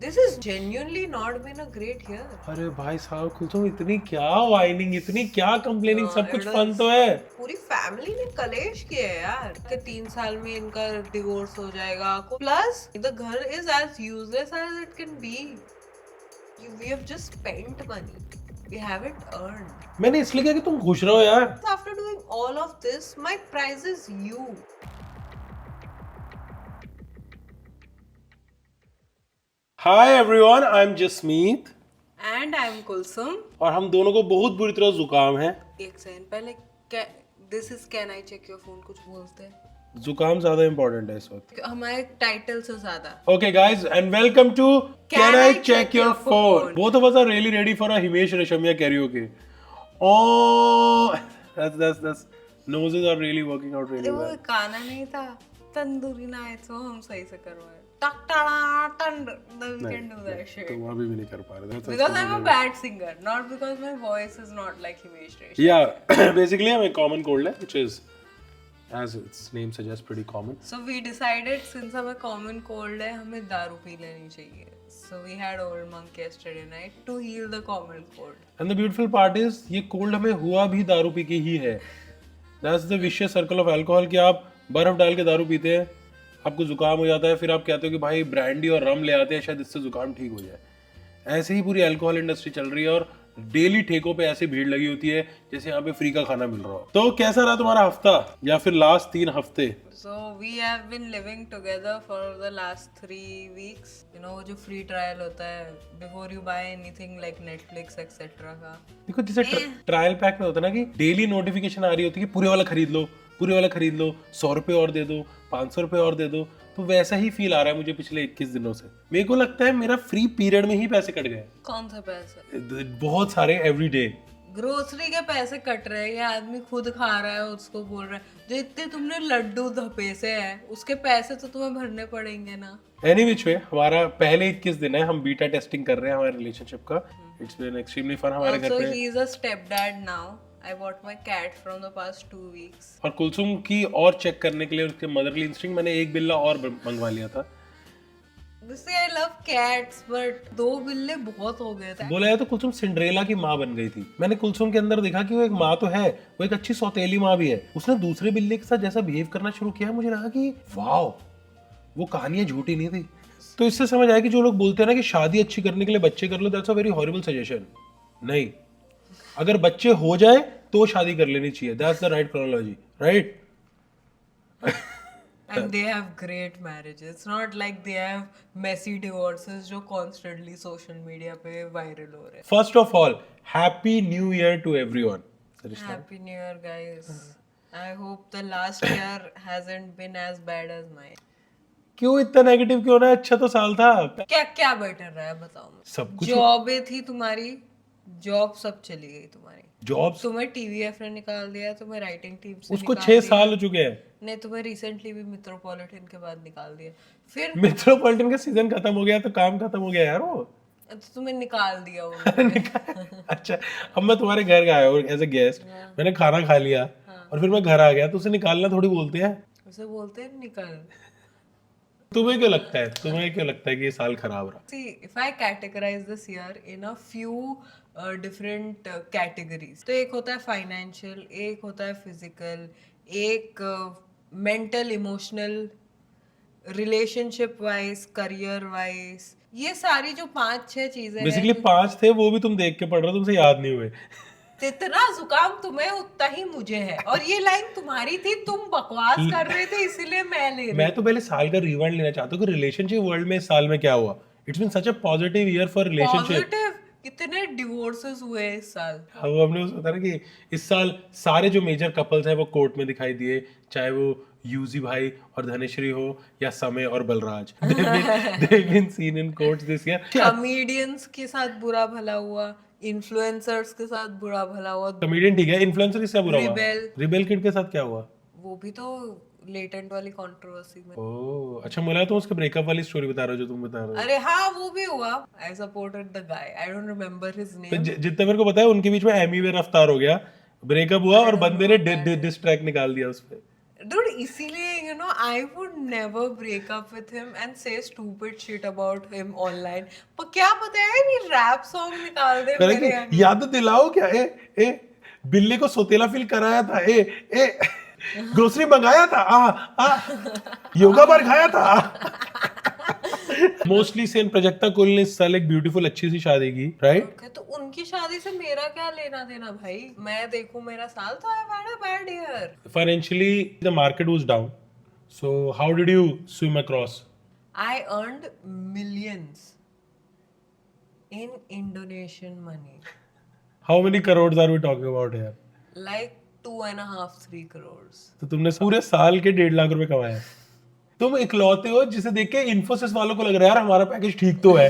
This has genuinely not been a great year. अरे भाई साहब कुलसुम इतनी क्या वाइनिंग, इतनी क्या कंप्लेनिंग, सब कुछ फन तो है। पूरी फैमिली ने कलेश किया है यार कि 3 साल में इनका डिवोर्स हो जाएगा। प्लस द घर is as useless as it can be. We have just spent money, we haven't earned. मैंने इसलिए किया कि तुम खुश रहो यार। After doing all of this my prize is you. Hi everyone, I am Jasmeet and I am Kulsum. और हम दोनों को बहुत बुरी तरह जुकाम है। एक सेकंड पहले, this is can I check your phone कुछ बोलते हैं। जुकाम ज्यादा इंपॉर्टेंट है इस वक्त। हमारे टाइटल से ज्यादा। Okay guys, and welcome to Can I Check Your Phone? Both of us are really ready for a Himesh Reshammiya karaoke. Oh, that's noses are really working out really वो well. गाना नहीं था tandoori nights, वो हम सही से करवाए। टक टड़ा turned, we can do that shit. तुम अभी भी नहीं कर पा रहे। Because I'm a bad singer, not because my voice is not like Himesh Reshammiya. Yeah, basically I'm a common cold है, which is, as its name suggests, pretty common. So we decided since हमें common cold है, हमें दारू P लेनी चाहिए. So we had Old Monk yesterday night to heal the common cold. And the beautiful part is ये cold हमें हुआ भी दारू पी के ही है। That's the vicious circle of alcohol कि आप बर्फ डाल के दारू पीते हैं, आपको जुकाम हो जाता है, फिर आप कहते हो कि भाई ब्रांडी और रम ले आते हैं, शायद इससे जुकाम ठीक हो जाए। ऐसे ही पूरी अल्कोहल इंडस्ट्री चल रही है और डेली ठेकों पे ऐसी भीड़ लगी होती है जैसे यहाँ पे फ्री का खाना मिल रहा हो। तो कैसा रहा तुम्हारा हफ्ता या फिर लास्ट 3 हफ्ते? So we have been living together for the last 3 weeks. You know जो फ्री ट्रायल होता है before you buy anything like Netflix etc. का। देखो जैसे ट्रायल पैक में होता है ना कि डेली नोटिफिकेशन आ रही होती है कि पूरे वाला खरीद लो, पूरे वाला खरीद लो, 100 रुपए और दे दो, 500 रुपए और दे दो। तो वैसा ही फील आ रहा है मुझे पिछले 21 दिनों से। मेरे को लगता है मेरा फ्री पीरियड में ही पैसे कट गए। कौन सा पैसे? बहुत सारे एवरी डे। ग्रोसरी के पैसे कट रहे हैं, ये आदमी खुद खा रहा है, उसको बोल रहा है जो इतने तुमने लड्डू धपेसे हैं उसके पैसे तो तुम्हें भरने पड़ेंगे ना। एनी विच वे हमारा पहले 21 दिन है, हम बीटा टेस्टिंग कर रहे हैं हमारे रिलेशनशिप का। इट्स बीन एक्सट्रीमली फन हमारे घर पे। He is a step dad now. I bought my cat from the past 2 weeks. और कुलसुम की और चेक करने के लिए उसके मदरली इंस्टिंक्ट मैंने एक बिल्ला और मंगवा लिया था। वैसे I love cats but 2 बिल्ले बहुत हो गए थे। बोला है तो कुलसुम सिंड्रेला की माँ बन गई थी। मैंने कुलसुम के अंदर देखा कि वो एक माँ तो है, वो एक अच्छी सौतेली माँ भी है। उसने दूसरे बिल्ले के साथ जैसा बिहेव करना शुरू किया, मुझे लगा कि वाओ, वो कहानियां झूठी नहीं थी। तो इससे समझ आया कि जो लोग बोलते हैं ना कि शादी अच्छी करने के लिए बच्चे कर लो, that's a very horrible suggestion. नहीं, अगर बच्चे हो जाए तो शादी कर लेनी चाहिए। That's the right chronology, right? And they have great marriages. It's not like they have messy divorces जो constantly social media पे viral हो रहे हैं। First of all, Happy New Year to everyone. Happy New Year guys. I hope the last year hasn't been as bad as mine. क्यों इतना negative क्यों ना? अच्छा तो साल था। क्या क्या बेटर रहा है बताओ मुझे। सब कुछ। जॉबें थी तुम्हारी, जॉब सब चली गई तुम्हारी। जॉब्स तुम्हें टीवीएफ ने निकाल दिया, तुम्हें राइटिंग टीम से उसको निकाल 6 दिया। साल हो चुके हैं। नहीं, तुम्हें रिसेंटली भी मेट्रोपॉलिटन के बाद निकाल दिया। फिर मेट्रोपॉलिटन का सीजन खत्म हो गया तो काम खत्म हो गया यार वो। तो तुम्हें निकाल दिया उन्होंने। अच्छा, अब मैं तुम्हारे घर गया हूँ एज ए गेस्ट, मैंने खाना खा लिया और फिर मैं घर आ गया, तो उसे निकालना थोड़ी बोलते हैं। उसे बोलते हैं निकल। तुम्हें क्यों लगता है, तुम्हें क्यों लगता है कि ये साल खराब रहा? See, if I categorize this year in a few different categories, तो एक होता है फाइनेंशियल, एक होता है फिजिकल, एक mental emotional, relationship wise, career wise, ये सारी जो 5-6 चीजें हैं। बेसिकली 5 थे, वो भी तुम देख के पढ़ रहे हो, तुमसे याद नहीं हुए। जितना जुकाम तुम्हें उतना ही मुझे है, और ये लाइन तुम्हारी थी, तुम बकवास कर रहे थे इसीलिए मैं ले रही। मैं तो पहले साल का रिवाइंड लेना चाहता हूँ कि रिलेशनशिप वर्ल्ड में इस साल में क्या हुआ। It's been such a positive year for relationship. Positive कितने डिवोर्सेस हुए इस साल। वो हमने सोचा ना कि इस साल सारे जो मेजर कपल्स हैं वो कोर्ट में दिखाई दिए, चाहे वो यूजी भाई और धनेश्वरी हो या समय और Balraj. they've been seen in courts this year. Comedians के साथ बुरा भला हुआ, इन्फ्लुएंसर्स के साथ बुरा भला हुआ। कॉमेडियन ठीक है, इन्फ्लुएंसर किससे बुरा हुआ? रिबेल। रिबेल किड के साथ क्या हुआ? वो भी तो लेटेंट वाली कंट्रोवर्सी में। ओह अच्छा, मुझे तो उसके ब्रेकअप वाली स्टोरी बता रहे हो जो तुम बता रहे हो। अरे हाँ, वो भी हुआ। I supported the guy, I don't remember his name. जितना मेरे को पता है उनके बीच में एमी वे रफ्तार हो गया, ब्रेकअप हुआ और बंदे ने डिस ट्रैक निकाल दिया उस पे। Dude, इसीलिए I would never break up with him and say stupid shit about him online. पर क्या पता है ये रैप सॉन्ग निकाल दे मैंने मेरे कि याद तो दिलाओ क्या ए बिल्ली को सोतेला फील कराया था ए ग्रोसरी मंगाया था आ योगा बार खाया था मोस्टली सेन प्रजक्ता कुल ने इस साल एक ब्यूटीफुल अच्छी सी शादी की, राइट? Okay, तो उनकी शादी से मेरा क्या लेना देना भाई? मैं देखूं मेरा साल तो I've had a bad year. Financially, the market was down. So how did you swim across? I earned millions in Indonesian money. How many crores are we talking about here? Like 2.5, 3 crores. तो तुमने पूरे साल के 1.5 लाख रुपए कमाए। तुम इकलौते हो जिसे देख के इन्फोसिस वालों को लग रहा है यार हमारा पैकेज ठीक तो है।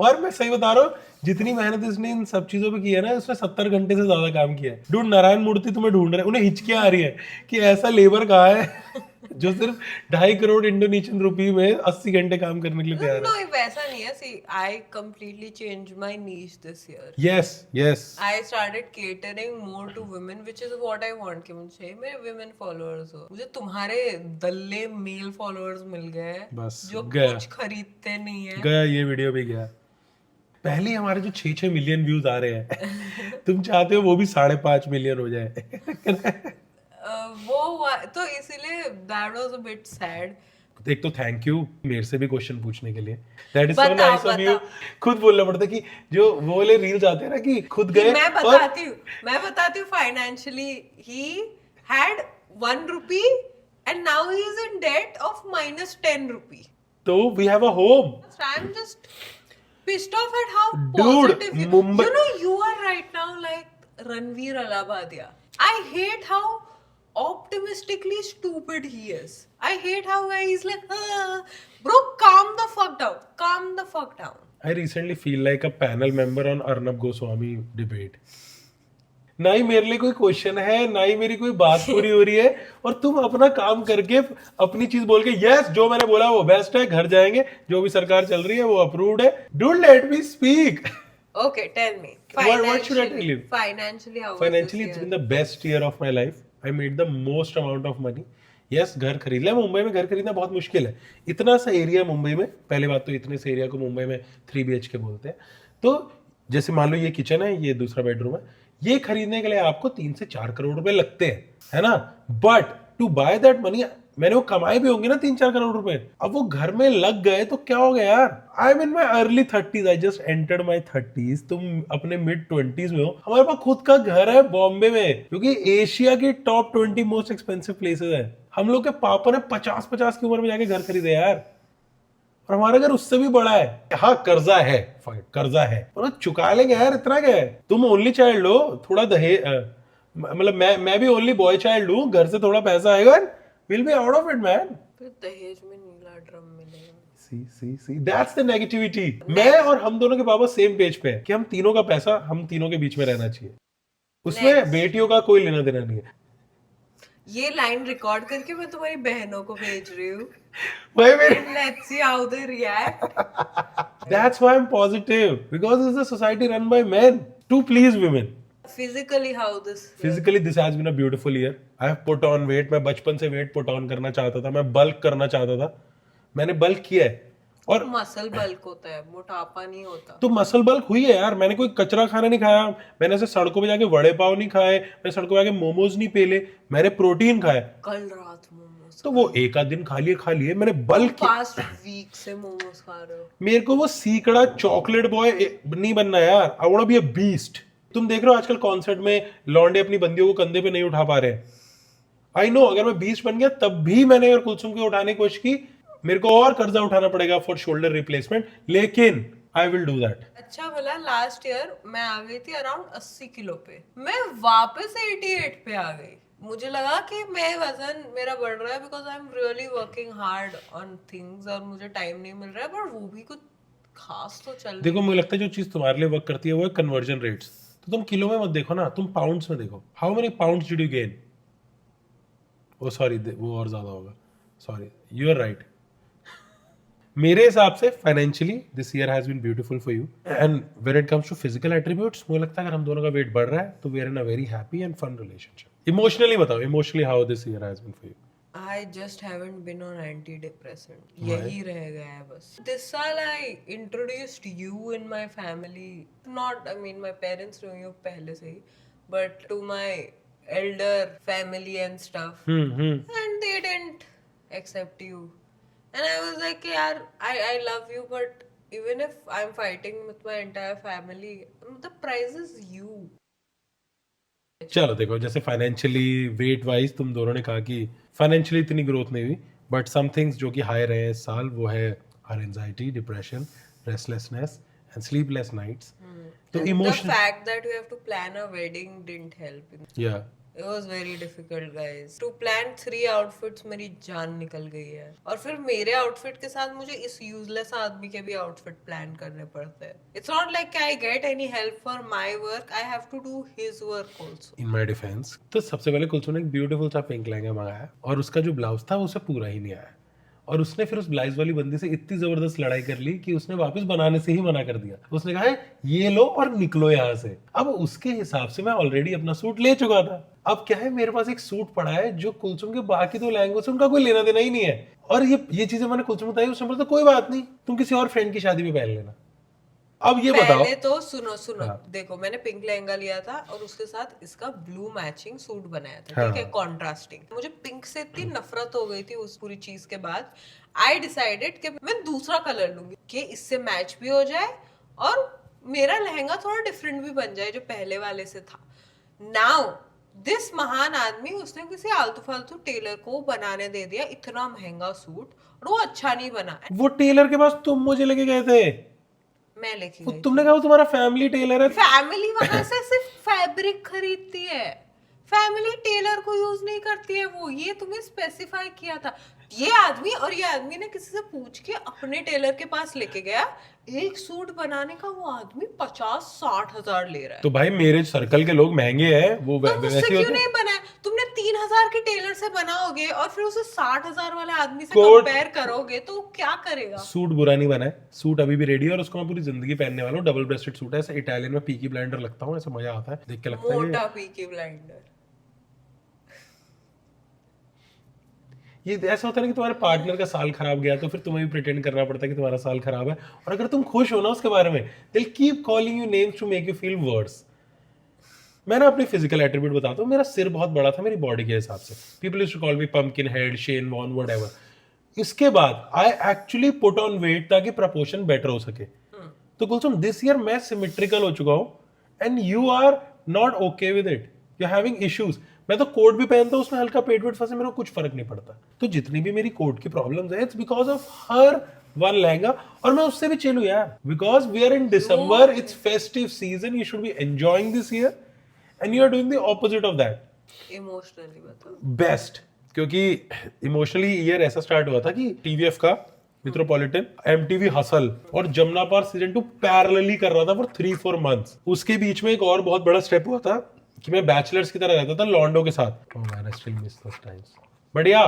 और मैं सही बता रहा हूँ, जितनी मेहनत इसने इन सब चीजों पे की है ना, उसने 70 घंटे से ज्यादा काम किया है। डूड नारायण मूर्ति तुम्हें ढूंढ रहे हैं, उन्हें हिचकियां आ रही है कि ऐसा लेबर कहाँ है जो सिर्फ 2.5 करोड़ इंडोनेशियन रुपी में 80 घंटे काम करने के लिए तैयार है। No, वैसा नहीं है. See, I completely changed my niche this year. Yes. I started catering more to women, which is what I want कि मुझे मेरे women followers हो. मुझे तुम्हारे दल्ले male followers मिल गए बस जो गया कुछ खरीदते नहीं है. गया ये वीडियो भी गया। पहले हमारे जो 6 मिलियन व्यूज आ रहे हैं तुम चाहते हो वो भी 5.5 मिलियन हो जाए। तो इसीलिए that was a bit sad. एक तो थैंक यू मेरे से भी क्वेश्चन पूछने के लिए, दैट इज सो बताओ, नाइस ऑफ यू। खुद बोलना पड़ता है कि जो वो वाले रील्स आते हैं ना कि खुद गए। मैं बताती हूँ financially he had 1 rupee and now he is in debt of -10 rupee. तो we have a home. So I'm just pissed off at how Dude, positive Mumbai- you are right now like Ranveer Alabadia. I hate how optimistically stupid he is. I hate how he's like, bro, calm the fuck down. I recently feel like a panel member on Arnab Goswami debate. ना ही मेरे लिए कोई question है, ना ही मेरी कोई बात पूरी हो रही है, और तुम अपना काम करके अपनी चीज बोल के यस जो मैंने बोला वो बेस्ट है, घर जाएंगे, जो भी सरकार चल रही है वो अप्रूव्ड है। Don't let me speak. Okay, tell me. What should I tell you? Financially, how was Financially, this it's year? been the best year of my life. I made the most amount of money. Yes, घर खरीद लिया। मुंबई में घर खरीदना बहुत मुश्किल है। इतना सा एरिया मुंबई में, पहले बात तो इतने से एरिया को मुंबई में 3 BHK बोलते हैं। तो जैसे मान लो ये किचन है, ये दूसरा बेडरूम है, ये खरीदने के लिए आपको 3 से 4 करोड़ रुपए लगते हैं, है ना? But to buy that money, मैंने वो कमाए भी होंगे ना 3-4 करोड़ रुपए, अब वो घर में लग गए तो क्या हो गया यार? I am in my early 30s, I just entered my 30s, तुम अपने मिड 20s में हो। हमारे पास खुद का घर है बॉम्बे में, क्योंकि एशिया की टॉप 20 मोस्ट एक्सपेंसिव प्लेसेस है। हम लोग के पापा ने 50 की उम्र में जाके घर खरीदे यार, और हमारा घर उससे भी बड़ा है। हाँ कर्जा है, कर्जा है, और चुका लेंगे यार, इतना क्या है? तुम ओनली चाइल्ड हो, थोड़ा दहेज, मतलब मैं भी ओनली बॉय चाइल्ड हूँ, घर से थोड़ा पैसा आएगा, will be out of it man. दहेज में नीला ड्रम मिलेगा। See that's the negativity. मैं और हम दोनों के पापा सेम पेज पे है कि हम तीनों का पैसा हम तीनों के बीच में रहना चाहिए, उसमें बेटियों का कोई लेना देना नहीं है। ये लाइन रिकॉर्ड करके मैं तुम्हारी बहनों को भेज रही हूँ। भाई मेरे Let's see how they react. That's why I'm positive, because it's a society run by men to please women. Physically how this? Physically this has been a beautiful year. I have put on weight. मैं बचपन से weight put on करना चाहता था, मैं bulk करना चाहता था, मैंने बल्क किया है। और मसल बल्क होता है, मोटापा नहीं होता। तो मसल बल्क हुई है यार। मैंने कोई कचरा खाना नहीं खाया, मैंने ऐसे सड़कों पे जाके वड़े पाव नहीं खाए, मैं सड़कों पे जाके मोमोज नहीं पेले, मैंने प्रोटीन खाया। कल रात मोमोज तो वो एक आध दिन खा लिए, मैंने बल्क किया। पास्ट वीक से मोमोज खा रहे हो। मेरे को वो सीकड़ा चॉकलेट बॉय नहीं बनना यार, I want to be a beast. तुम देख रहे हो आजकल कॉन्सर्ट में लौंडे अपनी बंदियों को कंधे पे नहीं उठा पा रहे। आई नो अगर मैं बीस्ट बन गया तब भी मैंने अगर कुलसुम को उठाने की कोशिश की, मेरे को और कर्जा उठाना पड़ेगा फॉर शोल्डर रिप्लेसमेंट, लेकिन आई विल डू दैट। अच्छा भला लास्ट ईयर मैं आ गई थी अराउंड 80 किलो पे, मैं वापस 88 पे आ गई। मुझे लगा कि मैं वजन मेरा बढ़ रहा है because I am really working hard on things और मुझे टाइम नहीं मिल रहा है, पर वो भी कुछ खास तो चल। देखो मुझे लगता है जो चीज तुम्हारे लिए वर्क करती है वो है कन्वर्जन रेट्स। तो तुम किलो में मत देखो ना, तुम पाउंड्स में देखो। How many pounds did you gain? Oh sorry वो और ज्यादा होगा, सॉरी, यू आर राइट। मेरे हिसाब से financially this year has been beautiful for you, and when it comes to physical attributes मुझे लगता है अगर हम दोनों का वेट बढ़ रहा है तो we are in a very happy and fun relationship. Emotionally बताओ, emotionally how this year has been for you? I just haven't been on antidepressant. यही रह गया है बस. This साल I introduced you in my family. Not, I mean, my parents knew you पहले से ही, but to my elder family and stuff. And they didn't accept you. And I was like, यार, I love you, but even if I'm fighting with my entire family, the prize is you. चलो देखो, जैसे financially wait wise तुम दोनों ने कहा कि financially इतनी ग्रोथ नहीं हुई, बट सम थिंग्स जो कि हाई रहे हैं इस साल वो है are anxiety, depression, restlessness and sleepless nights. तो The emotion, fact that we have to plan a wedding didn't help. या It was very difficult, guys. To plan 3 outfits, मेरी जान निकल गई है. और फिर मेरे outfit के साथ मुझे इस useless आदमी के भी outfit plan करने पड़ते हैं. It's not like I get any help for my work. I have to do his work also. In my defence, तो सबसे पहले कुलसुम ने एक ब्यूटीफुल सा पिंक लहंगा मंगाया और उसका जो ब्लाउज था उसे पूरा ही नहीं आया, और उसने फिर उस ब्लाउज वाली बंदी से इतनी जबरदस्त लड़ाई कर ली कि उसने वापस बनाने से ही मना कर दिया. उसने कहा है ये लो और निकलो यहाँ से. अब उसके हिसाब से मैं ऑलरेडी अपना सूट ले चुका था. अब क्या है, मेरे पास एक सूट पड़ा है जो कुलसुम के बाकी 2 लहंगों से उनका कोई लेना देना ही नहीं है. और ये चीजें मैंने कुलसुम को बताई, उसने बोला कोई बात नहीं, तुम किसी और फ्रेंड की शादी में पहन लेना. अब ये बताओ, पहले तो सुनो देखो, मैंने पिंक लहंगा लिया था और उसके साथ इसका ब्लू मैचिंग सूट बनाया था, ठीक है, कॉन्ट्रास्टिंग. मुझे पिंक से इतनी नफरत हो गई थी उस पूरी चीज के बाद, आई डिसाइडेड कि मैं दूसरा कलर लूंगी कि इससे मैच भी हो जाए और मेरा लहंगा थोड़ा डिफरेंट भी बन जाए जो पहले वाले से था. नाउ दिस महान आदमी, उसने किसी आलतू फालतू टेलर को बनाने दे दिया इतना महंगा सूट, और वो अच्छा नहीं बना. वो टेलर के पास तुम मुझे लेके गए थे, मैं लेके वो गई. तुमने कहा वो तुम्हारा फैमिली टेलर है. फैमिली वहां से सिर्फ फैब्रिक खरीदती है, फैमिली टेलर को यूज नहीं करती है. वो ये तुम्हें स्पेसिफाई किया था ये आदमी ने किसी से पूछ के अपने टेलर के पास लेके गया. एक सूट बनाने का वो आदमी 50-60 हजार ले रहा है. तो भाई मेरे सर्कल के लोग महंगे हैं, वो तो वैसे उससे ही क्यों होते नहीं बनाया? तुमने 3,000 के टेलर से बनाओगे और फिर उसे 60,000 वाले आदमी से कोट- कंपेयर करोगे तो वो क्या करेगा? सूट बुरा नहीं बना है, सूट अभी भी रेडी है और उसको मैं पूरी जिंदगी पहनने वाला हूँ. डबल ब्रेस्टेड सूट है, ऐसे इटालियन में पीकी ब्लाइंडर लगता हूँ, ऐसा मजा आता है देख के, लगता है मोटा पीकी ब्लाइंडर. ये ऐसा होता है ना कि तुम्हारे पार्टनर का साल खराब गया तो फिर तुम्हें भी प्रिटेंड करना पड़ता है कि तुम्हारा साल खराब है, और अगर तुम खुश हो ना उसके बारे में, they'll keep calling you names to make you feel worse. मैं ना अपने फिजिकल एट्रीब्यूट बताता हूँ. मेरा सिर बहुत बड़ा था मेरी बॉडी के हिसाब से, people used to call me pumpkin head, Shane Warne, whatever. इसके बाद I actually put on weight ताकि प्रपोर्शन बेटर हो सके. तो कुलसुम दिस ईयर मैं सिमेट्रिकल हो चुका हूँ and you are not okay with it, you are having issues. मैं तो कोट भी पहनता हूँ, उसमें हल्का पेट वेट फंसे, मेरे को कुछ फर्क नहीं पड़ता. तो जितनी भी मेरी कोट की प्रॉब्लम्स है, it's because of her one lehenga, और मैं उससे भी चिल हूँ यार, because we are in December, it's festive season, you should be enjoying this year and you are doing the opposite of that. Emotionally बताओ. Best, क्योंकि emotionally year ऐसा start हुआ था कि टीवीएफ का मेट्रोपॉलिटन, एमटीवी हसल और जमुना पार season 2 parallelly कर रहा था फॉर 3-4 मंथ्स. उसके बीच में एक और बहुत बड़ा स्टेप हुआ था कि मैं बैचलर्स की तरह रहता था लॉन्डो के साथ. Oh man, I still miss those times. बढ़िया.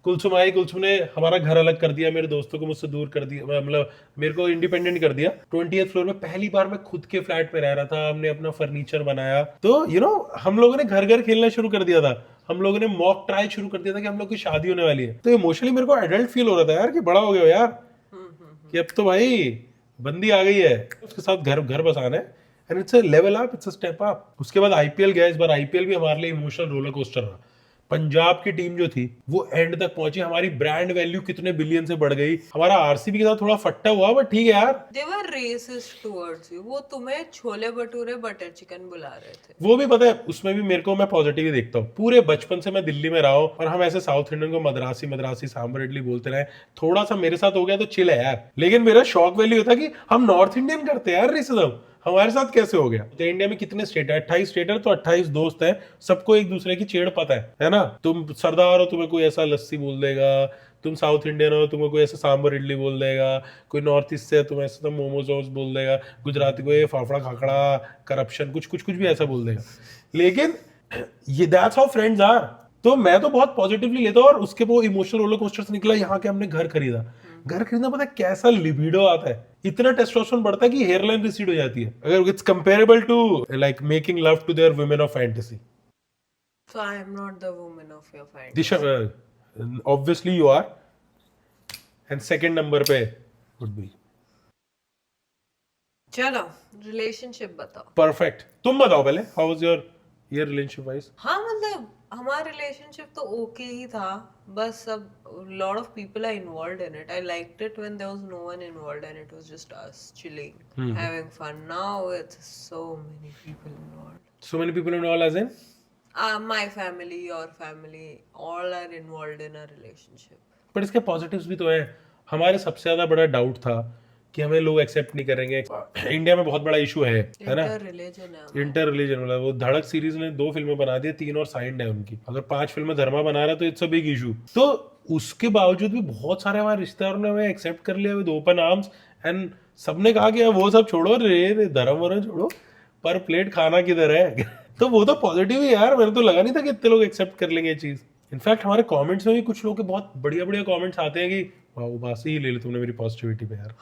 कुलसुम आई, कुलसुम ने हमारा घर अलग कर दिया, मेरे दोस्तों को मुझसे दूर कर दिया, मतलब मेरे को इंडिपेंडेंट कर दिया. 20th फ्लोर में पहली बार मैं खुद के फ्लैट में रह रहा था, हमने अपना फर्नीचर बनाया. तो यू नो हम लोगों ने घर घर खेलना शुरू कर दिया था, हम लोगों ने मॉक ट्राई शुरू कर दिया था कि हम लोग की शादी होने वाली है. तो इमोशनली मेरे को एडल्ट फील हो रहा था यार कि बड़ा हो गया हो यार, कि अब तो भाई बंदी आ गई है, उसके साथ घर घर बसाना है. And it's a level up, it's a step up. उसके बाद आईपीएल गया. इस बार आईपीएल भी हमारे लिए इमोशनल रोलर कोस्टर रहा. पंजाब की टीम जो थी वो एंड तक पहुंची, हमारी ब्रांड वैल्यू कितने बिलियन से बढ़ गई. हमारा आरसीबी के साथ थोड़ा फट्टा हुआ, बट ठीक है यार. They were racist towards you. वो तुम्हें छोले भटूरे बटर चिकन बुला रहे थे. वो भी पता है, उसमें भी मेरे को मैं पॉजिटिव ही देखता हूँ. पूरे बचपन से मैं दिल्ली में रहा हूँ और हम ऐसे साउथ इंडियन को मद्रासी मद्रासी सांबर इडली बोलते रहे. थोड़ा सा मेरे साथ हो गया तो चिल है यार, लेकिन मेरा शौक वैल्यू होता कि हम नॉर्थ इंडियन करते हैं यार रेसिज्म. हमारे साथ कैसे हो गया? तो इंडिया में कितने स्टेट है? 28 स्टेट है, तो 28 दोस्त हैं, सबको एक दूसरे की छेड़ पता है ना. तुम सरदार हो, तुम्हें कोई ऐसा लस्सी बोल देगा. तुम साउथ इंडियन हो, तुम्हें कोई ऐसा सांबर इडली बोल देगा. कोई नॉर्थ ईस्ट से है, तुम्हें ऐसा मोमोज बोल देगा. गुजराती को ये फाफड़ा खाखड़ा करप्शन कुछ भी ऐसा बोल देगा. लेकिन ये दैट्स हाउ फ्रेंड्स आर. तो मैं तो बहुत पॉजिटिवली लेता हूँ. और उसके वो इमोशनल रोलर कोस्टर से निकला यहाँ के हमने घर खरीदा. घर खरीदना पता है कैसा लिबिडो आता है, इतना टेस्टोस्टेरोन बढ़ता है कि हेयरलाइन रिसीड हो जाती है. अगर it's comparable to like making love to their women of fantasy. So I am not the woman of your fantasy. Disha obviously you are, and second number पे would be चलो relationship बताओ. perfect. तुम बताओ पहले, how was your year relationship wise? हाँ मतलब हमारा relationship तो ओके ही था, बस अब lot of people are involved in it. I liked it when there was no one involved and it was just us chilling, having fun. Now it's so many people involved. So many people involved as in? My family, your family, all are involved in a relationship. But इसके positives भी तो हैं. हमारे सबसे ज्यादा बड़ा doubt था कि हमें लोग एक्सेप्ट नहीं करेंगे. इंडिया में बहुत बड़ा इशू है ना, Inter-religion है. इंटर रिलीजन वाला. वो धड़क सीरीज ने 2 फिल्में बना दी, 3 और साइंड है उनकी. अगर 5 फिल्में धर्मा बना रहा है तो इट्स अ बिग इशू. तो उसके बावजूद भी बहुत सारे हमारे रिश्तेदारों ने हमें एक्सेप्ट कर लिया विद ओपन आर्म्स, एंड सबने कहा कि यार वो सब छोड़ो, रे धर्म वरम छोड़ो, पर प्लेट खाना किधर है. तो वो तो पॉजिटिव है यार. मैंने तो लगा नहीं था कि इतने लोग एक्सेप्ट कर लेंगे ये चीज. इनफैक्ट हमारे कमेंट्स में भी कुछ लोग के बहुत बढ़िया बढ़िया कमेंट्स आते हैं कि वाह बस ही ले ली तुमने मेरी पॉजिटिविटी पे यार.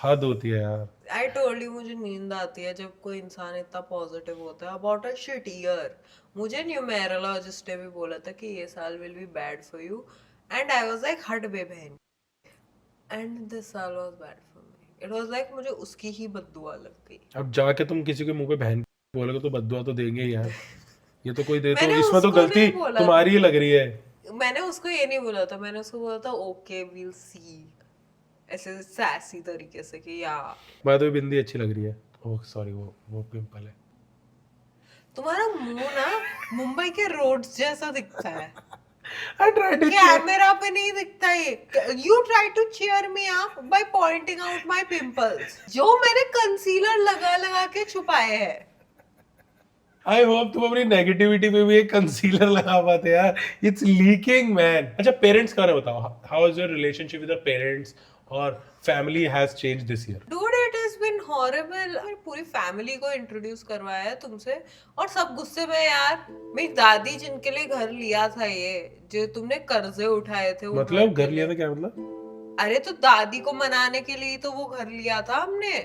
हद होती है यार. I told you मुझे नींद आती है जब कोई इंसान इतना पॉजिटिव होता है about a shit year. मुझे न्यूमेरोलॉजिस्ट ने भी बोला था कि ये साल will be bad for you and I was like हट बे बहन. And this साल was bad for me. It was like मुझे उसकी ही बद्दुआ लग गई. अब जाके तुम किसी के मुंह पे बहन बोलोगे तो बद्दुआ तो देंगे ही यार. ये तो कोई दे, तो मैंने इसमें तो उसको गलती नहीं बोला तुम्हारी ही लग रही है. मैंने उसको ये नहीं बोला था, मैंने उसको बोला था ओके वील सी, ऐसे सैसी तरीके से कि या बाय द वे बिंदी अच्छी लग रही है. ओह सॉरी, वो पिंपल है. तुम्हारा मुंह ना मुंबई के रोड्स जैसा दिखता है. आई ट्राई टू कैमरा पे नहीं दिखता ये. You try to cheer me up by pointing out my pimples जो मैंने कंसीलर लगा लगा के छुपाए हैं. आई होप तुम अपनी नेगेटिविटी पे भी एक कंसीलर लगा पाते यार. It's leaking man. अच्छा पेरेंट्स का बारे में बताओ. How is your relationship with the parents और family has changed this year? Dude, it has been horrible. मैंने पूरी फैमिली को इंट्रोड्यूस करवाया है तुमसे और सब गुस्से में यार. मेरी दादी जिनके लिए घर लिया था, ये जो तुमने कर्जे उठाए थे, वो मतलब घर लिया था क्या मतलब? अरे तो दादी को मनाने के लिए तो वो घर लिया था हमने,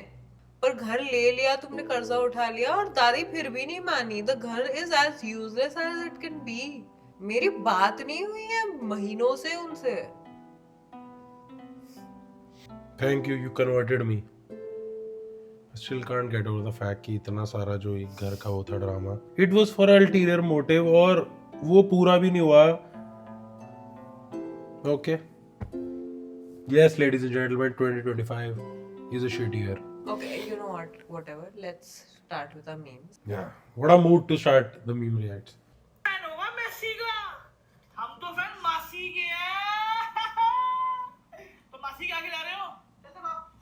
पर घर ले लिया तुमने, कर्जा उठा लिया और दादी फिर भी नहीं मानी. द घर is as useless as it can be. मेरी बात नहीं हुई है महीनों से उनसे. Thank you, you converted me. Still can't get over the fact कि इतना सारा जो एक घर का वो था ड्रामा, it was for ulterior motive और वो पूरा भी नहीं हुआ. Okay yes ladies and gentleman, 2025 is a shit year. Okay, you know what? Whatever. Let's start with our memes. Yeah, what a mood to start the meme reacts. Fan होगा Messi का. हम तो फैन मासी के हैं. तो मासी के आगे जा रहे हो? चलते बाप.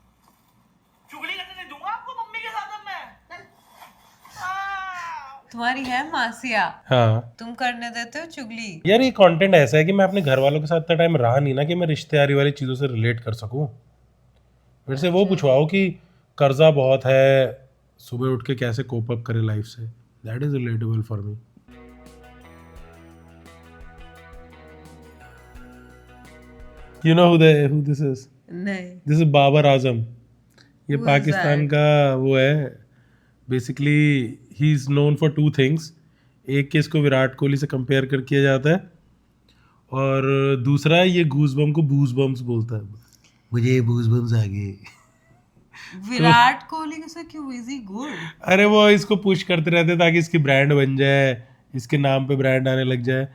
चुगली करने नहीं दूंगा आपको मम्मी के साथ अब मैं. तुम्हारी है मासिया, हाँ तुम करने देते हो चुगली. यार ये कंटेंट ऐसा है कि मैं अपने घर वालों के साथ इतना टाइम रहा नहीं ना कि मैं रिश्तेदारी वाली चीज़ों से रिलेट कर सकूं. मेरे से वो पूछवाओ कि कर्जा बहुत है, सुबह उठ के कैसे कोप अप करे लाइफ से. That is relatable for me. You know who this is? नहीं. This is Babar Azam. ये Who is पाकिस्तान का वो है. Basically he is known for 2 things. एक के इसको विराट कोहली से कंपेयर कर किया जाता है और दूसरा ये गूजबम को बूजबम्स बोलता है. मुझे बूजबम्स आ गए. विराट कोहली के साथ क्यों? Is he good? अरे वो इसको पुश करते रहते ताकि इसकी ब्रांड बन जाए, इसके नाम पे ब्रांड आने लग जाए.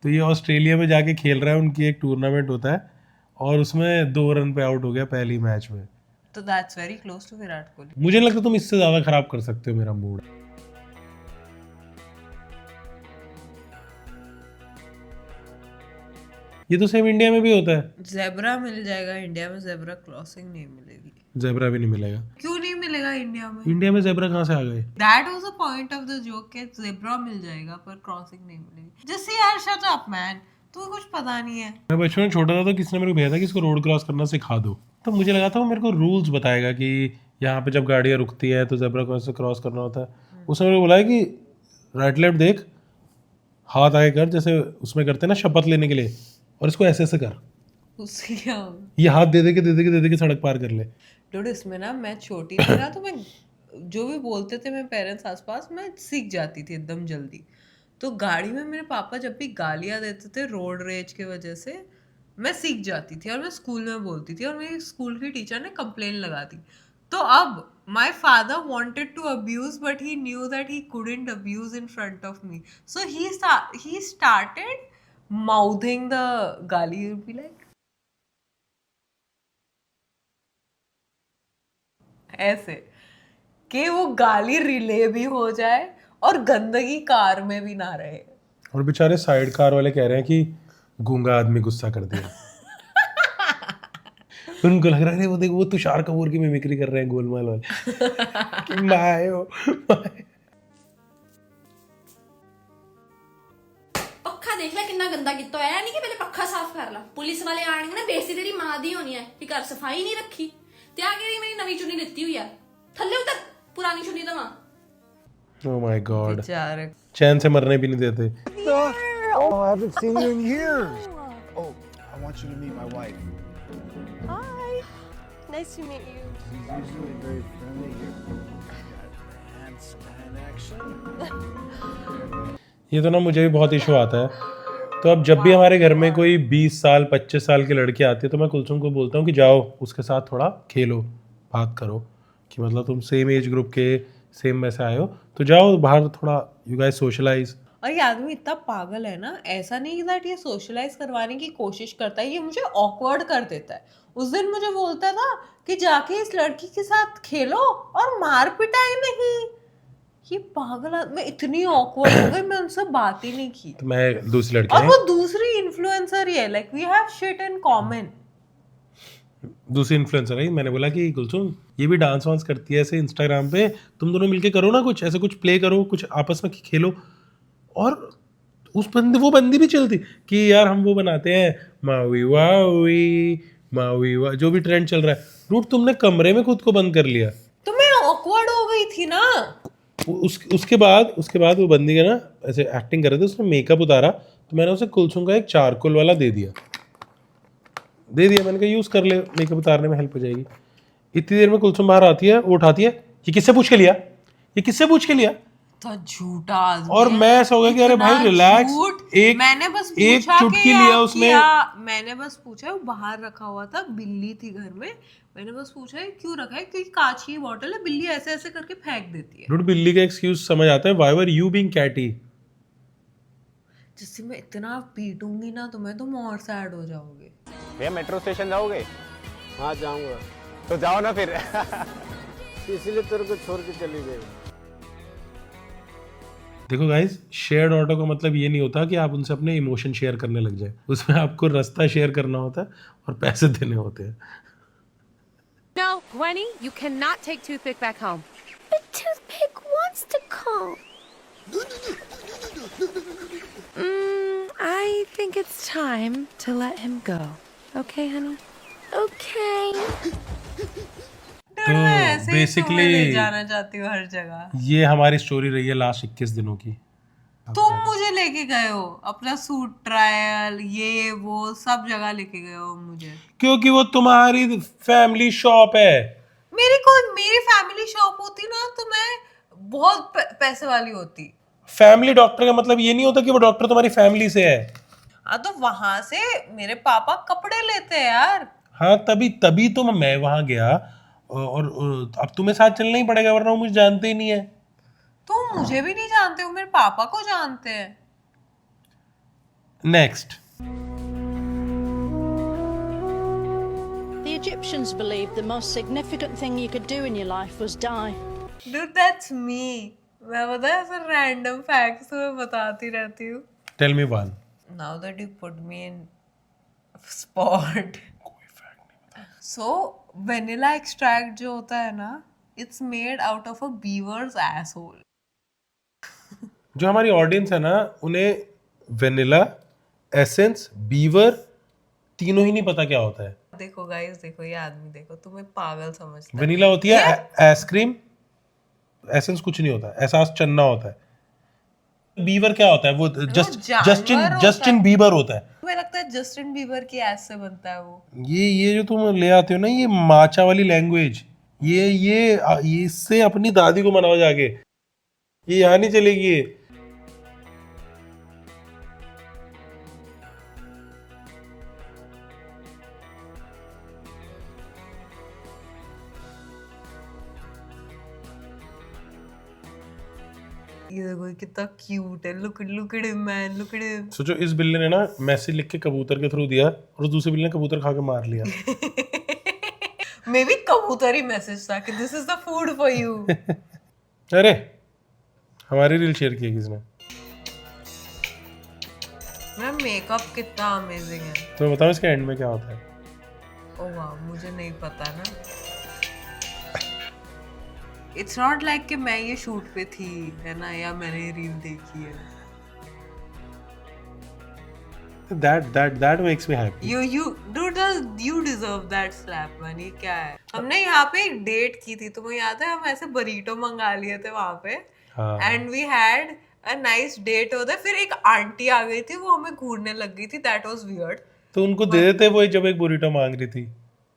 तो ये ऑस्ट्रेलिया में जाके खेल रहा है. उनकी एक टूर्नामेंट होता है और उसमें 2 रन पे आउट हो गया पहली मैच में. तो that's very close to Virat Kohli. मुझे नहीं लगता तुम इससे ज्यादा खराब कर सकते हो मेरा मूड. ये तो सेम इंडिया में भी होता है. जेब्रा मिल जाएगा इंडिया में, जेब्रा क्रॉसिंग नहीं मिलेगी. जेब्रा भी नहीं मिलेगा. क्यों नहीं मिलेगा इंडिया में? इंडिया में जेब्रा कहाँ से आ गए? That was the point of the joke कि जेब्रा मिल जाएगा पर क्रॉसिंग नहीं मिलेगी. जैसे यार शट अप मैन, तुम्हें कुछ पता नहीं है. मैं बचपन में छोटा था तो किसी ने मेरे को भेजा था कि इसको रोड क्रॉस करना सिखा दो. तो मुझे लगा था वो मेरे को रूल्स बताएगा कि यहाँ पे जब गाड़ियाँ रुकती हैं तो जेब्रा क्रॉस से क्रॉस करना होता है. उसने मेरे को बोला है कि राइट लेफ्ट देख, हाथ आगे कर जैसे उसमें करते हैं ना शपथ लेने के लिए, और इसको ऐसे ऐसे कर. उससे क्या होगा? ये हाथ दे दे के सड़क पार कर ले. डूड इसमें ना मैं छोटी थी ना तो मैं जो भी बोलते थे मेरे पेरेंट्स आसपास मैं सीख जाती थी एकदम जल्दी. तो गाड़ी में मेरे पापा जब भी गालियां देते थे रोड रेज की वजह से, मैं सीख जाती थी और मैं स्कूल में बोलती थी और मेरी स्कूल की टीचर ने कंप्लेन लगा दी। तो अब my father wanted to abuse but he knew that he couldn't abuse in front of me, so he started mouthing the gali. You'd be like ऐसे कि वो गाली रिले भी हो जाए और गंदगी कार में भी ना रहे। और बेचारे साइड कार वाले कह रहे हैं कि गूंगा आदमी गुस्सा कर दिया। उनको लग रहा है वो देखो वो तुषार कपूर की मिमिक्री कर रहे हैं गोलमाल वाले कि मायो पक्खा देख ले कितना गंदा किता होया है, नहीं कि पहले पक्खा साफ कर ला। पुलिस वाले आने ना बेइज्जती तेरी मां दी होनी है कि घर सफाई नहीं रखी ते आ गई मेरी नवी चुन्नी लेती हुई है थल्ले उतर पुरानी चुन्नी दवा। ओह माय गॉड, बेचारे चैन से मरने भी नहीं देते। Oh, I haven't seen you in years. Oh, I want you to meet my wife. Hi. Nice to meet you. She's usually very friendly. You're handsome in action. ये तो ना मुझे भी बहुत इशू आता है। तो अब जब भी हमारे घर में कोई 20 साल 25 साल की लड़की आती है तो मैं कुलसुम को बोलता हूँ कि जाओ उसके साथ थोड़ा खेलो, बात करो कि मतलब तुम सेम एज ग्रुप के सेम में से आए हो तो जाओ बाहर थोड़ा यू गाइस सोशलाइज। और ये आदमी इतना पागल है ना, ऐसा नहीं दैट ये सोशलाइज करवाने की कोशिश करता है, ये मुझे ऑकवर्ड कर देता है। उस दिन मुझे बोलता था कि जाके इस लड़की के साथ खेलो और मार पिटाई नहीं। ये पागल मैं इतनी ऑकवर्ड हो गई, मैं उनसे बात ही नहीं की। तो मैं दूसरी लड़की और है, वो दूसरी इन्फ्लुएंसर ही है, like we have shit in common. दूसरी इन्फ्लुएंसर है। मैंने बोला कि कुलसुम ये भी डांस वांस करती है ऐसे इंस्टाग्राम पे, तुम दोनों मिलके करो ना कुछ ऐसे, कुछ प्ले करो, कुछ आपस में खेलो। और उस बंदी वो बंदी भी चलती कि यार हम वो बनाते हैं मावी वावी जो भी ट्रेंड चल रहा है। रूट तुमने कमरे में खुद को बंद कर लिया। तो मैं ऑकवर्ड हो गई थी ना। उसके बाद वो बंदी का ना ऐसे एक्टिंग कर रहे थे, उसने मेकअप उतारा तो मैंने उसे कुलसुम का एक चारकोल वाला दे दिया। मैंने कहा यूज़ कर ले, मेकअप उतारने में हेल्प हो जाएगी। इतनी देर में कुलसुम बाहर आती है, वो उठाती है, ये किससे पूछ के लिया, ये किससे पूछ के लिया। तो झूठा आदमी और है। मैं ऐसा हो गया कि अरे भाई इतना रिलैक्स, झूठ। एक मैंने बस एक पूछा चुटकी कि लिया आप उसने। मैंने बस पूछा, वो बाहर रखा हुआ था, बिल्ली थी घर में, मैंने बस पूछा है क्यों रखा है, क्योंकि कांच की बॉटल है, बिल्ली ऐसे ऐसे करके फेंक देती है। डूड बिल्ली का एक्सक्यूज समझ आता है, why were you being catty. जिससे मैं इतना पीटूंगी ना तुम्हें, तुम और सैड हो जाओगे। भैया मेट्रो स्टेशन जाओगे? हाँ जाऊंगा, तो जाओ ना फिर। इसीलिए तेरे को छोड़ के चली गई। देखो गाइस, शेयर्ड ऑटो का मतलब ये नहीं होता कि आप उनसे अपने इमोशन शेयर करने लग जाए। उसमें आपको रास्ता शेयर करना होता है और पैसे देने होते हैं। No, Gwenny, you cannot take Toothpick back home. But Toothpick wants to come. I think it's time to let him go. Okay, honey? Okay. तो ऐसे ही basically- तुम्हें ले जाना चाहती हूँ हर जगह। ये हमारी स्टोरी रही है लास्ट 21 दिनों की। तुम मुझे लेके गए हो अपना सूट ट्रायल, ये वो सब जगह लेके गए हो मुझे। क्योंकि वो तुम्हारी फैमिली शॉप है। मेरी फैमिली शॉप होती ना तो मैं बहुत पैसे वाली होती। फैमिली डॉक्टर का मतलब ये नहीं होता कि वो डॉक्टर तुम्हारी फैमिली से है। हाँ तो वहां से मेरे पापा कपड़े लेते हैं यार। हाँ तभी तो मैं वहां गया और अब तुम्हें साथ चलना ही पड़ेगा वरना वो मुझे जानते ही नहीं है। तुम मुझे भी नहीं जानते हो, मेरे पापा को जानते हैं। Next. The Egyptians believed the most significant thing you could do in your life was die. Dude, that's me. मैं पता है ऐसे रैंडम फैक्ट्स तुम्हें बताती रहती हूँ। Tell me one. Now that you put me in spot. So vanilla extract जो होता है ना, it's made out of a beaver's asshole. जो हमारी ऑडियंस है ना उन्हें वेनिला, एसेंस, बीवर तीनों ही नहीं पता क्या होता है। देखो गाइस, देखो ये आदमी देखो, तुम्हें पागल समझता है। वेनिला होती है आइसक्रीम, एसेंस कुछ नहीं होता, एहसास चन्ना होता है। बीवर क्या होता है? वो जस्टिन बीबर होता है। तुम्हें लगता है जस्टिन बीबर की ऐस से बनता है वो? ये जो तुम ले आते हो ना, ये माचा वाली लैंग्वेज, ये इससे अपनी दादी को मनाओ जाके, ये यहाँ नहीं चलेगी। ये देखो ये कितना क्यूट है, look at him man, look at him. सोचो इस बिल्ली ने ना मैसेज लिख के कबूतर के थ्रू दिया और उस दूसरे बिल्ली ने कबूतर खा के मार लिया. मे बी कबूतर ही मैसेज था कि this is the food for you. अरे हमारी रील शेयर की है किसने. मैम मेकअप कितना अमेजिंग है. तो बताओ इसके एंड में क्या होता है. ओह वाह, मुझे नहीं पता ना. इट्स नॉट लाइक कि मैं ये शूट पे थी है ना, या मैंने रील देखी है. That makes me happy. You deserve that slap man. ये क्या है. हमने यहाँ पे एक डेट की थी, तुम्हें याद है. हम ऐसे बरीटो मंगा लिए थे वहाँ पे. हाँ. And we had a nice date होता. फिर एक आंटी आ गई थी, वो हमें घूरने लग गई थी. That was weird. तो उनको दे देते वो जब एक बुरीटो मांग रही थी.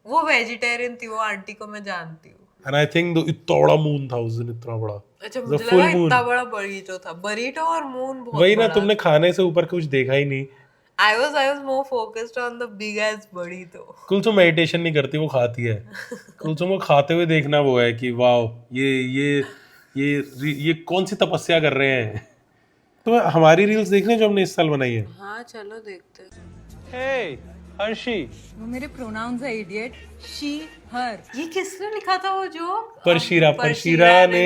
वो वेजिटेरियन थी, वो आंटी को मैं जानती हूँ. And I think इतना बड़ा मून था उस दिन, इतना बड़ा. अच्छा The मुझे full लगा moon. इतना बड़ा बरीटो था. बरीटो और मून बहुत वही ना, बड़ा. तुमने खाने से ऊपर कुछ देखा ही नहीं. I was more focused on the big ass burrito. Kulsum meditation नहीं करती, वो खाती है. कुलसुम को खाते हुए देखना वो है कि वाओ ये कौन सी तपस्या कर रहे हैं. तो हमारी रील्स देख रहे हैं जो हमने इस साल बनाई है. हाँ चलो देखते हैं. हे हर्षी. वो मेरे प्रोनाउंस है इडियट. She her. ये किसने लिखा था वो जोक? परशीरा ने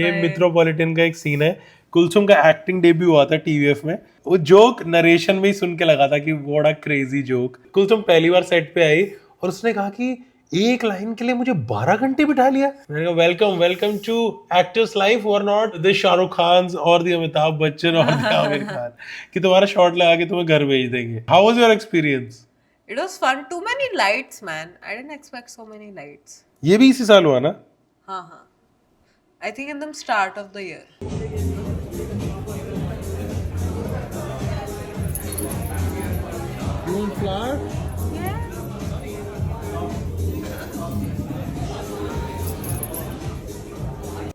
ये मेट्रोपॉलिटन का एक सीन है. कुलसुम का एक्टिंग डेब्यू हुआ था टीवीएफ में. वो जोक नरेशन में ही सुन के लगा था कि what a crazy joke. Kulsum पहली बार सेट पे आई और उसने कहा कि एक लाइन के लिए मुझे 12 घंटे बिठा लिया. मैंने कहा welcome to actors life who are not the Shahrukh Khan और द अमिताभ बच्चन और द आमिर खान कि तुम्हारा शॉट लगा के तुम्हें घर भेज देंगे. How was your experience? It was fun. Too many lights, man. I didn't expect so many lights. ये भी इसी साल हुआ ना? हाँ. I think in the start of the year.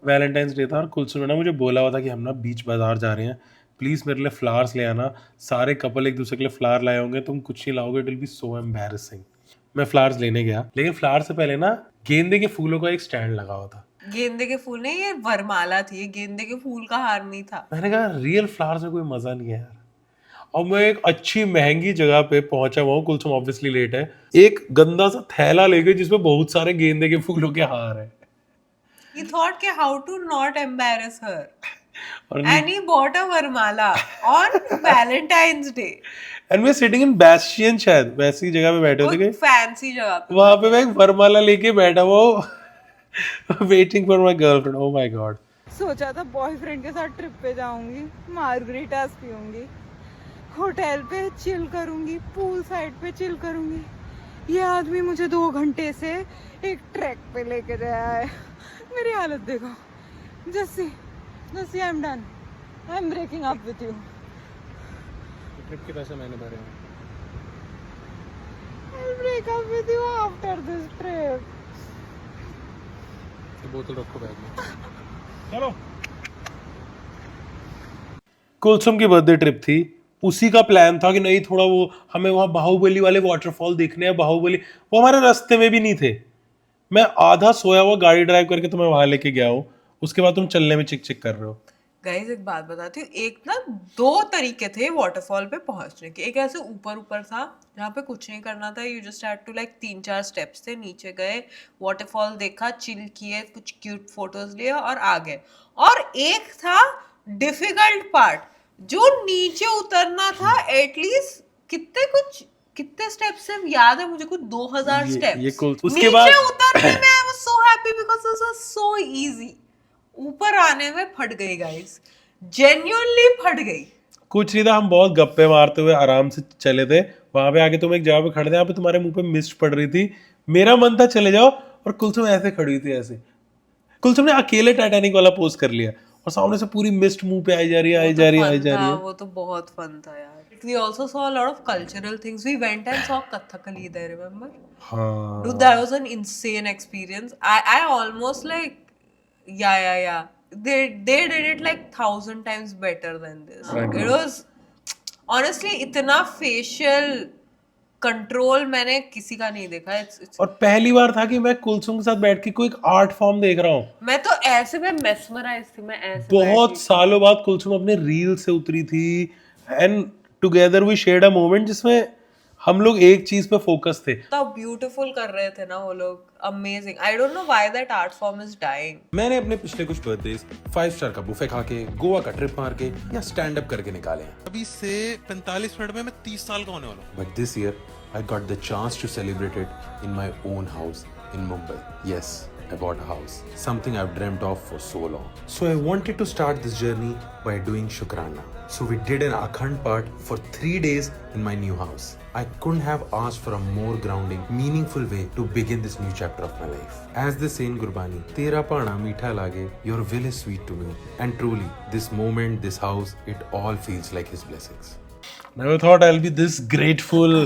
Valentine's day था और कुलसुम ने ना मुझे बोला हुआ था कि हम ना बीच बाजार जा रहे हैं, प्लीज़ मेरे लिए फ्लावर्स ले आना. सारे कपल एक दूसरे के लिए फ्लावर लाए होंगे, तुम कुछ नहीं लाओगे, it will be so embarrassing. मैं फ्लावर्स लेने गया, लेकिन फ्लावर से पहले ना गेंदे के फूलों का एक स्टैंड लगा हुआ था. गेंदे के फूल नहीं, ये वरमाला थी. ये गेंदे के फूल का हार नहीं था. मैंने कहा रियल फ्लावर्स में कोई मजा नहीं है यार. और मैं एक अच्छी महंगी जगह पे पहुंचा हुआ हूँ. कुलसुम ऑब्वियसली लेट है. एक गंदा सा थैला ले गई जिसमें बहुत सारे गेंदे के फूलों के हार है. He thought कि how to not embarrass her. और And he bought a वरमाला on Valentine's Day. And we are sitting in Bastian, शायद वैसी जगह पे बैठे होते. फैंसी जगह पे. वहां पे मैं एक वरमाला लेके बैठा हुआ waiting for my girlfriend. Oh my God. सोचा था बॉयफ्रेंड के साथ ट्रिप पे जाऊंगी, मार्गरीटास पीऊंगी, होटल पे चिल करूंगी, पूल साइड पे चिल करूंगी. ये आदमी मुझे 2 घंटे से एक ट्रैक पे लेके गया है. मेरी हालत देखो. Jassi I am done. I am breaking up with you. Trip के पैसे मैंने भरे हैं. I will break up with you after this trip. बोतल रखो बैग में. चलो. कुलसुम की बर्थडे ट्रिप थी. उसी का प्लान था कि नहीं थोड़ा वो हमें वहाँ बाहुबली वाले वाटरफॉल देखने हैं. बाहुबली वो हमारे रास्ते में भी नहीं थे. मैं आधा सोया हुआ गाड़ी ड्राइव करके तुम्हें वहां लेके गया हूँ. उसके बाद तुम चलने में चिक चिक कर रहे हो. गाइस एक बात बताती हूँ. एक ना 2 तरीके थे वाटरफॉल पे पहुंचने के. एक ऐसे ऊपर था जहाँ पे कुछ नहीं करना था. You just had to like 3-4 steps थे. नीचे गए, वाटरफॉल देखा, चिल किए, कुछ क्यूट फोटोज लिए और आ गए. और एक था डिफिकल्ट पार्ट, जो नीचे उतरना था. एटलीस्ट कितने स्टेप्स है याद है मुझे, कुछ 2000 स्टेप्स. उसके बाद नीचे उतरने में I was so happy because it was so easy. ऊपर आने में फट गई गाइस, जेन्युइनली फट गई. कुछ नहीं था, हम बहुत गप्पे मारते हुए आराम से चले थे. वहां पे आके तुम एक जगह पे खड़े थे, यहाँ पे तुम्हारे मुंह पे मिस्ट पड़ रही थी. मेरा मन था चले जाओ, और कुलसुम ऐसे खड़ी थी ऐसे. कुलसुम ने अकेले टाइटैनिक वाला पोज कर लिया और सामने से पूरी मिस्ट मुंह पे आई जा रही है. वो तो बहुत फन था यार. We also saw a lot of cultural things. We went and saw Kathakali there, remember? हाँ. Dude, that was an insane experience. I almost like, yeah. They did it like 1,000 times better than this. It was honestly इतना facial control मैंने किसी का नहीं देखा. It's और पहली बार था कि मैं कुलसुम के साथ बैठ के कोई एक आर्ट फॉर्म देख रहा हूँ. मैं तो ऐसे में मेस्मराइज थी. मैं ऐसे बहुत सालों बाद कुलसुम अपने रील से उतरी थी and together we shared a moment जिसमें हम लोग एक चीज पे फोकस थे. तो ब्यूटीफुल कर रहे थे ना वो लोग. Amazing. I don't know why that art form is dying. मैंने अपने पिछले कुछ बर्थडेज 5 स्टार का बुफे खा के, गोवा का ट्रिप मार के या स्टैंड अप करके निकाले हैं. अभी से 45 मिनट में मैं 30 साल का होने वाला हूं. But this year I got the chance to celebrate it in my own house in Mumbai. Yes, I bought a house, something I've dreamt of for so long. So I wanted to start this journey by doing Shukrana. So we did an Akhand part for 3 days in my new house. I couldn't have asked for a more grounding, meaningful way to begin this new chapter of my life. As they say in Gurbani, Tera Pana Meetha Lage, your will is sweet to me. And truly, this moment, this house, it all feels like His blessings. Never thought I'll be this grateful,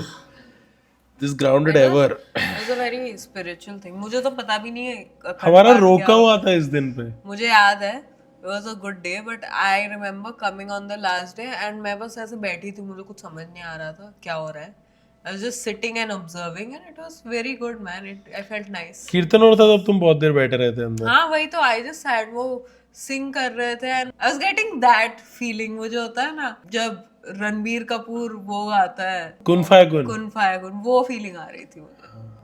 this grounded ever. It's a very spiritual thing. मुझे तो पता भी नहीं है. हमारा रोका हुआ था इस दिन पे. मुझे याद है. It was a good day, but I remember coming on the last day and मैं बस ऐसे बैठी थी. मुझे कुछ समझ नहीं आ रहा था क्या हो रहा है. I was just sitting and observing and it was very good, man. I felt nice. कीर्तन हो रहा था तब तुम बहुत देर बैठे रहे थे अंदर. हाँ वही तो. I just had वो सिंग कर रहे थे and I was getting that feeling. वो जो होता है ना जब रणबीर कपूर वो आता है कुन फाया कुन, वो फीलिंग आ रही थी मुझे.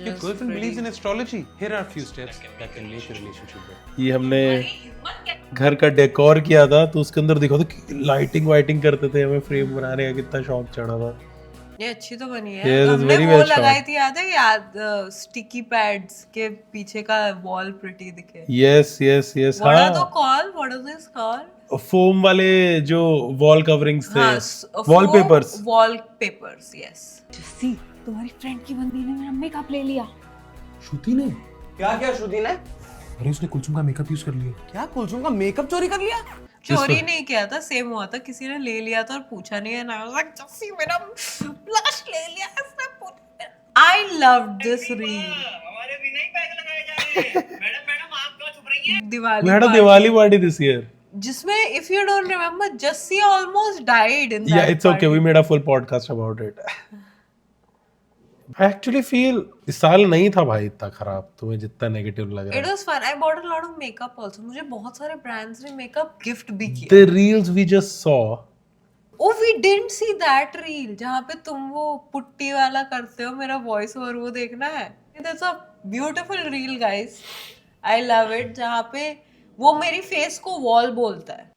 Your girlfriend believes in astrology. Here are a few steps that can make your relationship better. ये हमने घर का डेकोर किया था तो उसके अंदर देखो तो लाइटिंग वाइटिंग करते थे. हमें फ्रेम बनाने का कितना शौक चढ़ा था. ये अच्छी तो बनी है. Yes, it's हमने very वो well लगाई shot. थी याद है. स्टिकी पैड्स के पीछे का वॉल प्रिटी दिखे. Yes yes yes. What are the हाँ, called? What is this called? Foam वाले जो वॉल कवरिंग्स थे, हाँ, वॉलपेपर्स. Wallpapers, yes. जस्सी, तुम्हारी फ्रेंड की बंदी ने मेरा मेकअप ले लिया. श्रुति ने? क्या क्या श्रुति ने? अरे उसने कुलसुम का मेकअप यूज कर लिया. क्या कुलसुम का मेकअप चोरी कर लिया? चोरी नहीं किया था, सेम हुआ था. किसी ने ले लिया था और पूछा नहीं है ना. जस्सी मेरा ब्लश ले लिया इसने. I loved this reel. हमारे भी नहीं पैक लगाए जा रहे. मैडम आप क्यों छुप रही हैं? Diwali party this year. जिसमें if you don't remember, Jassi almost died in that. Yeah, it's okay. We made a full podcast about it. I actually feel इस साल नहीं था भाई इतना खराब तुम्हें जितना नेगेटिव लग रहा है. It was fun. I bought a lot of makeup also. मुझे बहुत सारे brands ने makeup gift भी किया. The reels we just saw. Oh, we didn't see that reel जहाँ पे तुम वो पुट्टी वाला करते हो. मेरा voice over वो देखना है. That's a beautiful reel, guys. I love it. जहाँ पे वो मेरी फेस को वॉल बोलता है.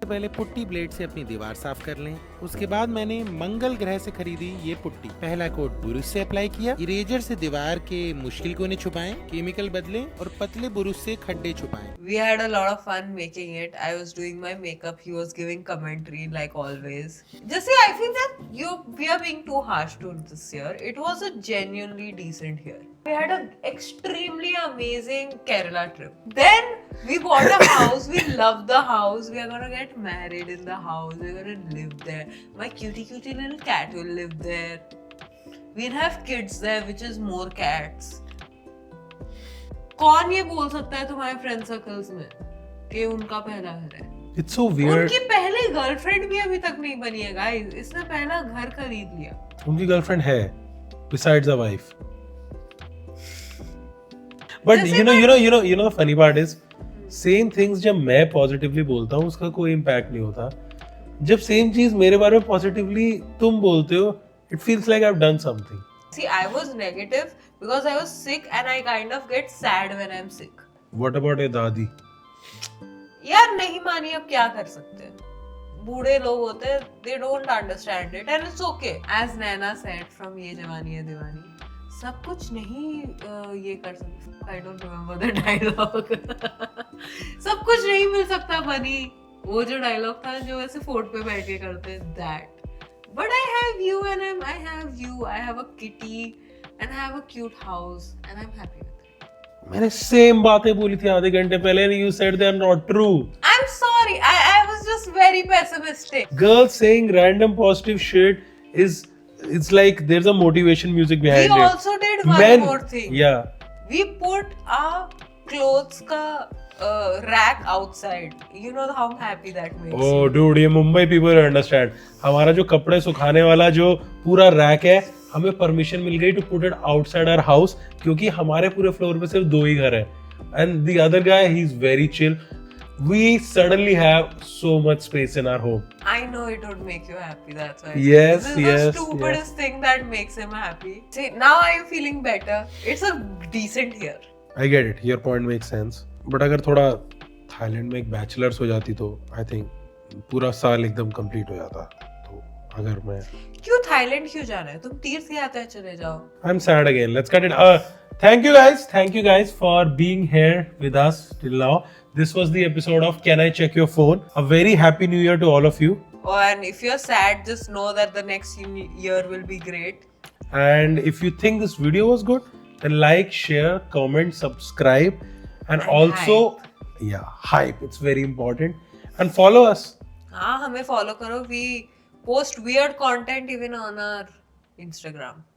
पहले पुट्टी ब्लेड से अपनी दीवार साफ कर लें. उसके बाद मैंने मंगल ग्रह से खरीदी ये पुट्टी. पहला कोट बुरुश से अप्लाई किया. इरेजर से दीवार के मुश्किल कोने छुपाएं, केमिकल बदलें और पतले बुरुश से खड्डे छुपाएं. We had a lot of fun making it. I was doing my makeup. He was giving commentary like always. Just I feel that we are being too harsh to this year. It was a genuinely decent year. We had an extremely amazing Kerala trip. Then we bought a house. We love the house. We are gonna get married in the house. We're gonna live there. My cutie little cat will live there. We'll have kids there, which is more cats. कौन ये बोल सकता है तुम्हारे friend circles में कि उनका पहला घर है? It's so weird. उनकी पहली गर्लफ्रेंड भी अभी तक नहीं बनी है गाइस. इसने पहला घर खरीद लिया. उनकी गर्लफ्रेंड है besides a wife. But you know the funny part is same things जब मैं positively बोलता हूँ उसका कोई impact नहीं होता. जब same चीज मेरे बारे में positively तुम बोलते हो it feels like I've done something. See, I was negative because I was sick and I kind of get sad when I'm sick. What about your दादी? यार नहीं मानी अब क्या कर सकते हैं. बूढ़े लोग होते हैं, they don't understand it and it's okay. As Naina said from ये जवानी है दीवानी, सब कुछ नहीं ये कर सकते. I don't remember the dialogue. सब कुछ नहीं मिल सकता बनी. वो जो डायलॉग था जो ऐसे फोर्ट पे बैठ के करते हैं, that. But I have you and I have you. I have a kitty and I have a cute house and I'm happy with it. मैंने सेम बातें बोली थी आधे घंटे पहले and you said they are not true. I'm sorry. I was just very pessimistic. Girls saying random positive shit is it's like there's a motivation music behind We it. also did one more thing. Yeah. We put our clothes का rack outside. You know how happy that makes me. Oh dude, ये Mumbai people understand. हमारा जो कपड़े सुखाने वाला जो पूरा rack है, हमें परमिशन मिल गई to put it outside our house क्योंकि हमारे पूरे फ्लोर पे सिर्फ 2 ही घर है. And the other guy, he's very chill. We suddenly have so much space in our home. I know it would make you happy. That's why. Yes, This is yes, the stupidest thing that makes him happy. See, now I'm feeling better. It's a decent year. I get it. Your point makes sense. But अगर थोड़ा Thailand में एक bachelors हो जाती तो I think पूरा साल एकदम कंप्लीट हो जाता. तो अगर मैं क्यों थाईलैंड क्यों जाना है? तुम तीर्थ यात्रा चले जाओ. I'm sad again. Let's cut it. Thank you guys for being here with us till now. This was the episode of Can I Check Your Phone? A very happy new year to all of you. Oh, and if you're sad, just know that the next year will be great. And if you think this video was good, then like, share, comment, subscribe, and also hype. It's very important. And follow us. हाँ, हमें follow करो. We post weird content even on our Instagram.